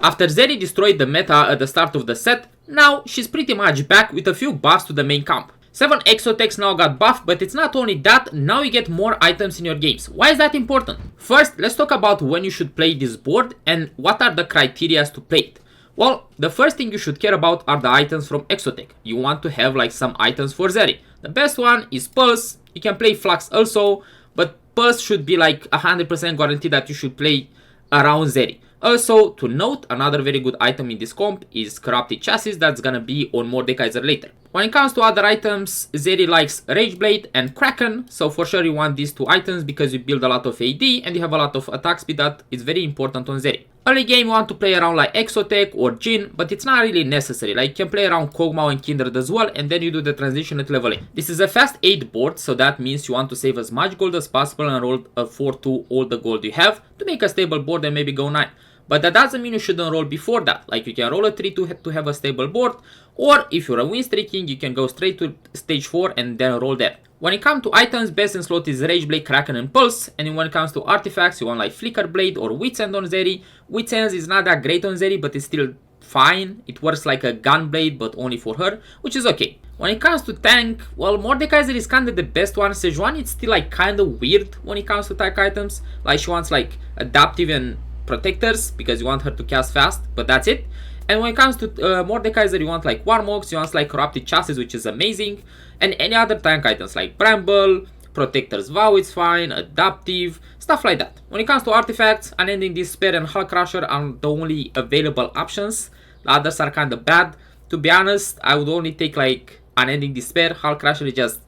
After Zeri destroyed the meta at the start of the set, now she's pretty much back with a few buffs to the main camp. 7 EXOTECHs now got buffed, but it's not only that, now you get more items in your games. Why is that important? First, let's talk about when you should play this board and what are the criteria to play it. Well, the first thing you should care about are the items from EXOTECH. You want to have like some items for Zeri. The best one is Pulse. You can play Flux also, but Pulse should be like 100% guaranteed that you should play around Zeri. Also, to note, another very good item in this comp is Corrupted Chassis that's gonna be on Mordekaiser later. When it comes to other items, Zeri likes Rageblade and Kraken, so for sure you want these two items because you build a lot of AD and you have a lot of attack speed that is very important on Zeri. Early game you want to play around like EXOTECH or Jhin, but it's not really necessary. Like you can play around Kog'Maw and Kindred as well, and then you do the transition at level 8. This is a fast 8 board, so that means you want to save as much gold as possible and roll a 4-2 all the gold you have to make a stable board and maybe go 9. But that doesn't mean you shouldn't roll before that. Like you can roll a 3-2 to have a stable board, or if you're a win streaking, you can go straight to stage 4 and then roll there. When it comes to items, best in slot is Rageblade, Kraken and Pulse, and when it comes to artifacts, you want like Flicker Blade or Wit's End on Zeri. Wit's End is not that great on Zeri, but it's still fine. It works like a Gunblade, but only for her, which is okay. When it comes to tank, well, Mordekaiser is kinda the best one. Sejuani is still like kinda weird when it comes to tank items. Like she wants like Adaptive and Protectors because you want her to cast fast, but that's it. And when it comes to Mordekaiser, you want like Warmogs, you want like Corrupted Chassis, which is amazing, and any other tank items like Bramble, Protector's Vow is fine, Adaptive, stuff like that. When it comes to artifacts, Unending Despair and Hull Crusher are the only available options. The others are kinda bad. To be honest, I would only take like Unending Despair. Hull Crusher is just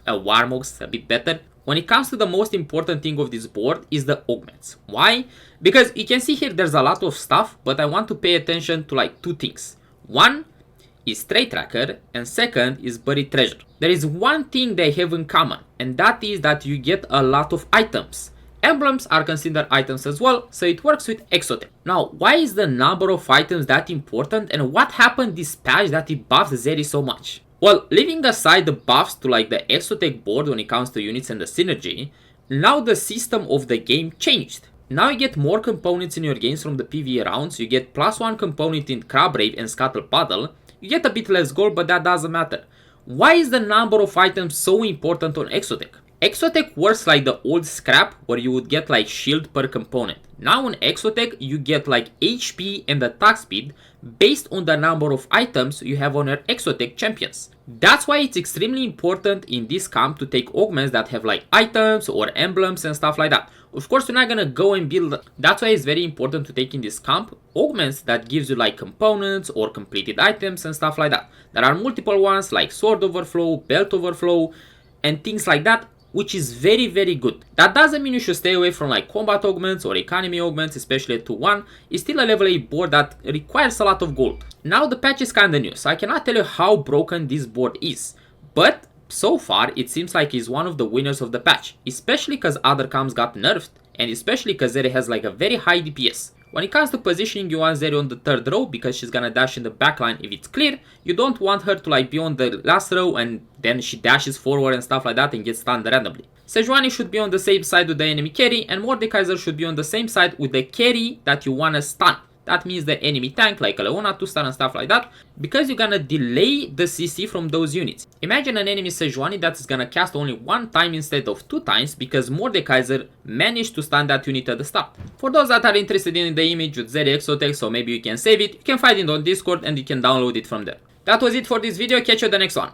a Warmogs, a bit better. When it comes to the most important thing of this board is the augments. Why? Because you can see here there's a lot of stuff, but I want to pay attention to like two things. One is Trade Tracker and second is Buried Treasure. There is one thing they have in common, and that is that you get a lot of items. Emblems are considered items as well, so it works with EXOTECH. Now, why is the number of items that important and what happened this patch that it buffed Zeri so much? Well, leaving aside the buffs to like the EXOTECH board when it comes to units and the synergy, now the system of the game changed. Now you get more components in your games from the PvE rounds, you get +1 component in Crabrave and Scuttle Puddle, you get a bit less gold, but that doesn't matter. Why is the number of items so important on EXOTECH? EXOTECH works like the old scrap where you would get like shield per component. Now on EXOTECH you get like HP and attack speed based on the number of items you have on your EXOTECH champions. That's why it's extremely important in this camp to take augments that have like items or emblems and stuff like that. Of course you're not gonna go and build, that's why it's very important to take in this camp augments that gives you like components or completed items and stuff like that. There are multiple ones like Sword Overflow, Belt Overflow and things like that, which is very good. That doesn't mean you should stay away from like combat augments or economy augments, especially at 2-1. It's still a level 8 board that requires a lot of gold. Now the patch is kinda new, so I cannot tell you how broken this board is. But so far it seems like it's one of the winners of the patch, especially because other camps got nerfed and especially because Zeri has like a very high DPS. When it comes to positioning, you want Zeri on the 3rd row because she's gonna dash in the backline if it's clear. You don't want her to like be on the last row and then she dashes forward and stuff like that and gets stunned randomly. Sejuani should be on the same side with the enemy carry and Mordekaiser should be on the same side with the carry that you wanna stun. That means the enemy tank like a Leona, 2-star and stuff like that, because you're gonna delay the CC from those units. Imagine an enemy Sejuani that's gonna cast only 1 time instead of 2 times because Mordekaiser managed to stun that unit at the start. For those that are interested in the image with Zeri EXOTECH, so maybe you can save it, you can find it on Discord and you can download it from there. That was it for this video, catch you at the next one.